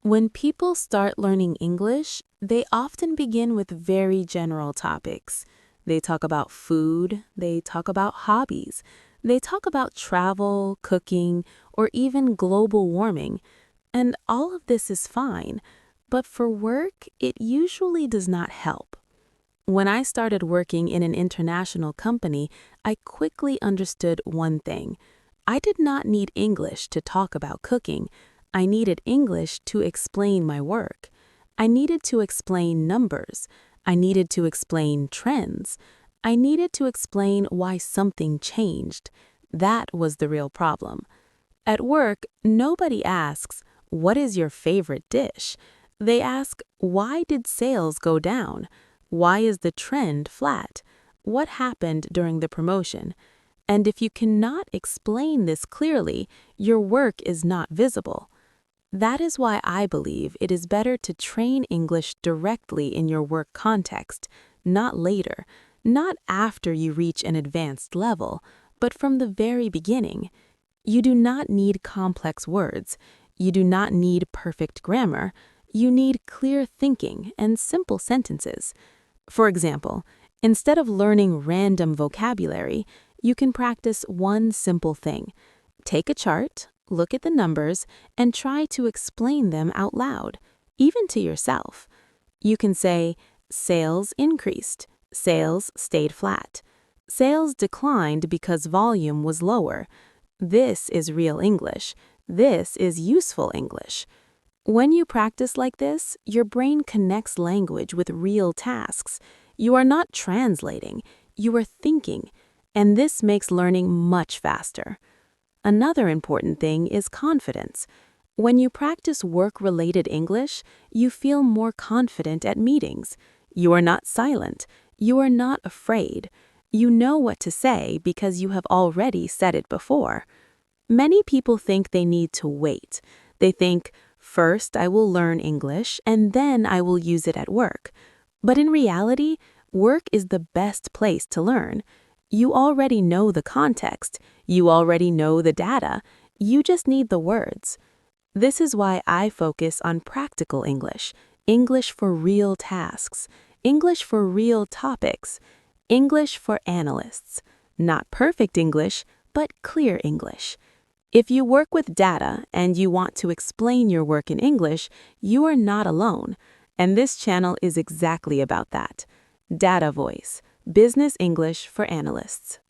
When people start learning English, they often begin with very general topics. They talk about food, they talk about hobbies, they talk about travel, cooking, or even global warming. And all of this is fine, but for work, it usually does not help. When I started working in an international company, I quickly understood one thing. I did not need English to talk about cooking. I needed English to explain my work. I needed to explain numbers. I needed to explain trends. I needed to explain why something changed. That was the real problem. At work, nobody asks, "What is your favorite dish?" They ask, "Why did sales go down? Why is the trend flat? What happened during the promotion?" And if you cannot explain this clearly, your work is not visible. That is why I believe it is better to train English directly in your work context, not later, not after you reach an advanced level, but from the very beginning. You do not need complex words. You do not need perfect grammar. You need clear thinking and simple sentences. For example, instead of learning random vocabulary, you can practice one simple thing. Take a chart, look at the numbers, and try to explain them out loud, even to yourself. You can say, sales increased, sales stayed flat, sales declined because volume was lower. This is real English. This is useful English. When you practice like this, your brain connects language with real tasks. You are not translating, you are thinking, and this makes learning much faster. Another important thing is confidence. When you practice work-related English, you feel more confident at meetings. You are not silent. You are not afraid. You know what to say because you have already said it before. Many people think they need to wait. They think, first I will learn English and then I will use it at work. But in reality, work is the best place to learn. You already know the context. You already know the data. You just need the words. This is why I focus on practical English, English for real tasks, English for real topics, English for analysts. Not perfect English, but clear English. If you work with data and you want to explain your work in English, you are not alone. And this channel is exactly about that. Data Voice, Business English for Analysts.